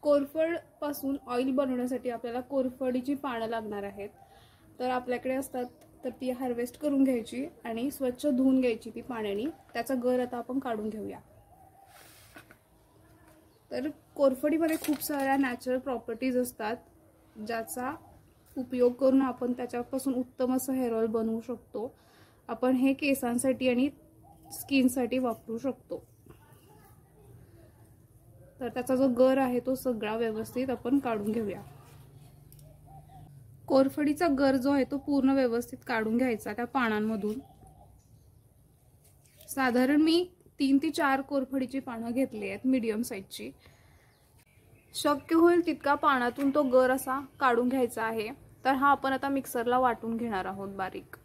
कोरफड पासून ऑइल बनवण्यासाठी आपल्याला कोरफडीची पानं लागणार आहेत। तर आपल्याकडे असतात तर ती हार्वेस्ट करून घ्यायची आणि स्वच्छ धुवून घ्यायची ती पाण्याने। त्याचा गर आता आपण काढून घेऊया। तर कोरफडीमध्ये खूप साऱ्या नॅचरल प्रॉपर्टीज असतात ज्याचा उपयोग करून आपण त्याच्यापासून उत्तम असं हेअर ऑइल बनवू शकतो। आपण हे केसांसाठी आणि स्किनसाठी वापरू शकतो। तर त्याचा जो गर आहे तो सगळा व्यवस्थित आपण काढून घेऊया। कोरफडीचा गर जो आहे तो पूर्ण व्यवस्थित काढून घ्यायचा त्या पानांमधून। साधारण मी 3 ते 4 कोरफडीची पानं घेतली आहेत मीडियम साइजची। शक्य होईल तितका पानातून तो गर असा काढून घ्यायचा आहे। तर हा आपण आता मिक्सरला वाटून घेणार आहोत बारीक।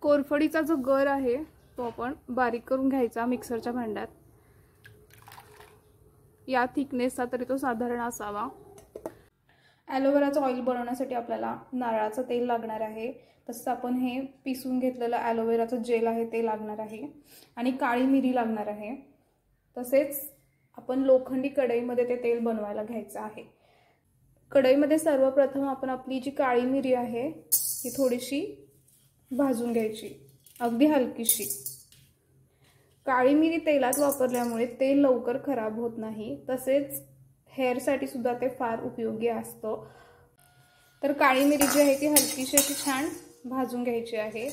कोरफडीचा जो गर आहे तो आपण बारीक करून घ्यायचा मिक्सरच्या भांड्यात। या थिकनेसचा तरी तो साधारण असावा। ॲलोवेराचं ऑइल बनवण्यासाठी आपल्याला नारळाचं तेल लागणार आहे। तसंच आपण हे पिसून घेतलेलं ॲलोवेराचं जेल आहे ते लागणार आहे आणि काळी मिरी लागणार आहे। तसेच आपण लोखंडी कढईमध्ये ते तेल बनवायला घ्यायचं आहे। कढईमध्ये सर्वप्रथम आपण आपली जी काळी मिरी आहे ती थोडीशी भाजून घ्यायची, अगदी हलकीशी। काळी मिरी तेलात वापरल्यामुळे तेल लवकर खराब होत नाही, तसेच हेअर साठी सुद्धा ते फार उपयोगी असतं। तर काळी मिरी जी आहे ती हलकीशी अशी छान भाजून घ्यायची आहे।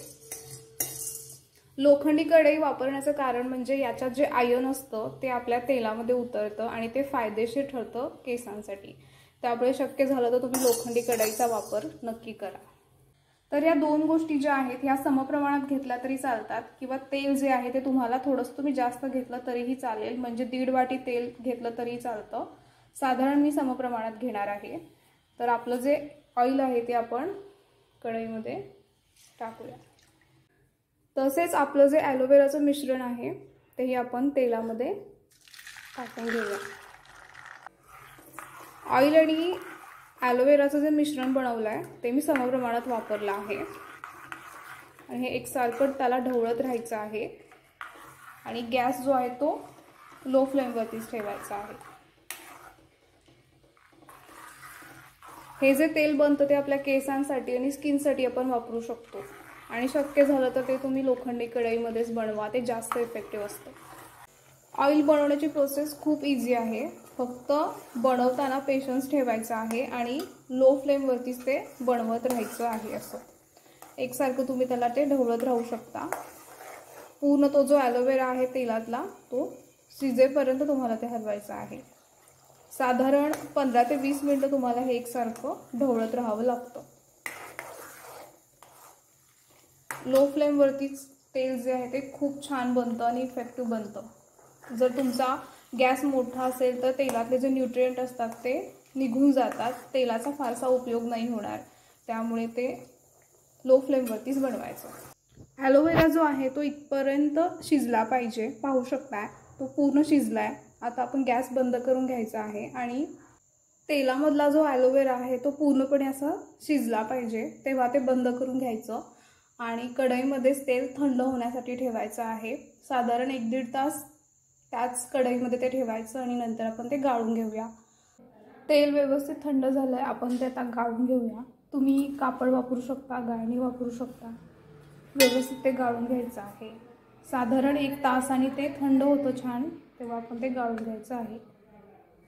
लोखंडी कढई वापरण्याचं कारण म्हणजे याच्यात जे आयर्न असतं ते आपल्या तेलामध्ये उतरतं आणि ते फायदेशीर ठरतं केसांसाठी। त्यामुळे शक्य झालं तर तुम्ही लोखंडी कढईचा वापर नक्की करा। तर या दोन गोष्टी ज्या आहेत ह्या समप्रमाणात घेतल्या तरी चालतात, किंवा तेल जे आहे ते तुम्हाला थोडंसं तुम्ही जास्त घेतलं तरीही चालेल, म्हणजे 1.5 वाटी तेल घेतलं तरी चालतं। साधारण मी समप्रमाणात घेणार आहे। तर आपलं जे ऑइल आहे ते आपण कढईमध्ये टाकूया। तसेच आपलं जे ॲलोवेराचं मिश्रण आहे तेही आपण तेलामध्ये टाकून घेऊया। ऑइल आणि ॲलोवेराचं जे मिश्रण बनवलं आहे ते मी समप्रमाणात वापरलं आहे आणि हे एकसारखं त्याला ढवळत राहायचं आहे आणि गॅस जो आहे तो लो फ्लेमवरतीच ठेवायचा आहे। हे जे तेल बनतं ते आपल्या केसांसाठी आणि स्किनसाठी आपण वापरू शकतो आणि शक्य झालं तर ते तुम्ही लोखंडी कढईमध्येच बनवा, ते जास्त इफेक्टिव्ह असतं। ऑइल बनवण्याची प्रोसेस खूप इझी आहे, फक्त बनवताना पेशन्स ठेवायचा आहे आणि लो फ्लेमवरतीच ते बनवत राहायचं आहे। असं एकसारखं तुम्ही त्याला ते ढवळत राहू शकता। पूर्ण तो जो ॲलोवेरा आहे तेलातला तो शिजेपर्यंत तुम्हाला ते हलवायचं आहे। साधारण 15 ते 20 मिनिटं तुम्हाला हे एकसारखं ढवळत राहावं लागतं। लो फ्लेमवरतीच तेल जे आहे ते खूप छान बनतं आणि इफेक्टिव्ह बनतं। जर तुमचा गॅस मोठा असेल तर तेलातले जे न्यूट्रिएंट असतात ते निघून जातात, तेलाचा फारसा उपयोग नाही होणार। त्यामुळे ते लो फ्लेमवरतीच बनवायचं। ॲलोवेरा जो आहे तो इथपर्यंत शिजला पाहिजे, पाहू शकता तो पूर्ण शिजलाय। आता आपण गॅस बंद करून घ्यायचा आहे आणि तेलामधला जो ॲलोवेरा आहे तो पूर्णपणे असा शिजला पाहिजे, तेव्हा ते बंद करून घ्यायचं आणि कढईमध्येच तेल थंड होण्यासाठी ठेवायचं आहे। साधारण 1-1.5 तास त्याच कढईमध्ये ते ठेवायचं आणि नंतर आपण ते गाळून घेऊया। तेल व्यवस्थित थंड झालंय, आपण ते आता गाळून घेऊया। तुम्ही कापड वापरू शकता, गाळणी वापरू शकता, व्यवस्थित ते गाळून घ्यायचं आहे। साधारण 1 तासाने ते थंड होतं छान, तेव्हा आपण ते गाळून घ्यायचं आहे।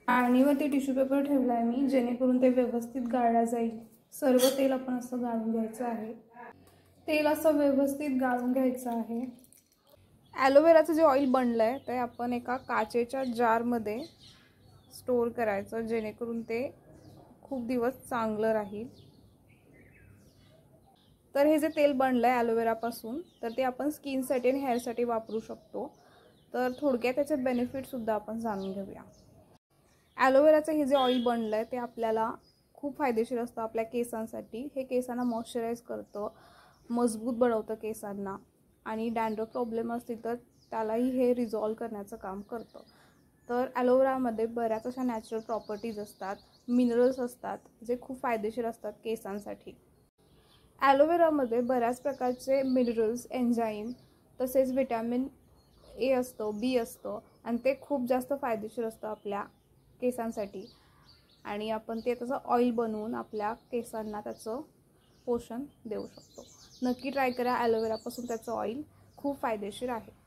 गाळणीवरती टिश्यू पेपर ठेवलाय मी, जेणेकरून ते व्यवस्थित गाळलं जाईल। सर्व तेल आपण असं गाळून घ्यायचं आहे। तेल असं व्यवस्थित गाळून घ्यायचं आहे। ॲलोवेराचं जे ऑइल बनलंय ते आपण एका काचेच्या जारमध्ये स्टोर करायचं, जेणेकरून ते खूप दिवस चांगलं राहील। तर हे जे तेल बनलंय ॲलोवेरापासून तर ते आपण स्किनसाठी आणि हेअरसाठी वापरू शकतो। तर थोडक्यात त्याचे बेनिफिट सुद्धा आपण जाणून घेऊया। ॲलोवेराचं हे जे ऑइल बनलंय ते आपल्याला खूप फायदेशीर असतं आपल्या केसांसाठी। हे केसांना मॉइश्चराइज करतं, मजबूत बनवतं केसांना आणि डॅन्ड्रफ प्रॉब्लेम असतील तर त्यालाही हे रिझॉल्व करण्याचं काम करतं। तर ॲलोवेरामध्ये बऱ्याच अशा नॅचरल प्रॉपर्टीज असतात, मिनरल्स असतात जे खूप फायदेशीर असतात केसांसाठी। ॲलोवेरामध्ये बऱ्याच प्रकारचे मिनरल्स, एन्झाईम तसेच विटॅमिन ए असतं, बी असतं आणि ते खूप जास्त फायदेशीर असतं आपल्या केसांसाठी। आणि आपण ते त्याचं ऑइल बनवून आपल्या केसांना त्याचं पोषण देऊ शकतो. नक्की ट्राय करा. ॲलोवेरापासून त्याचं ऑइल खूप फायदेशीर आहे.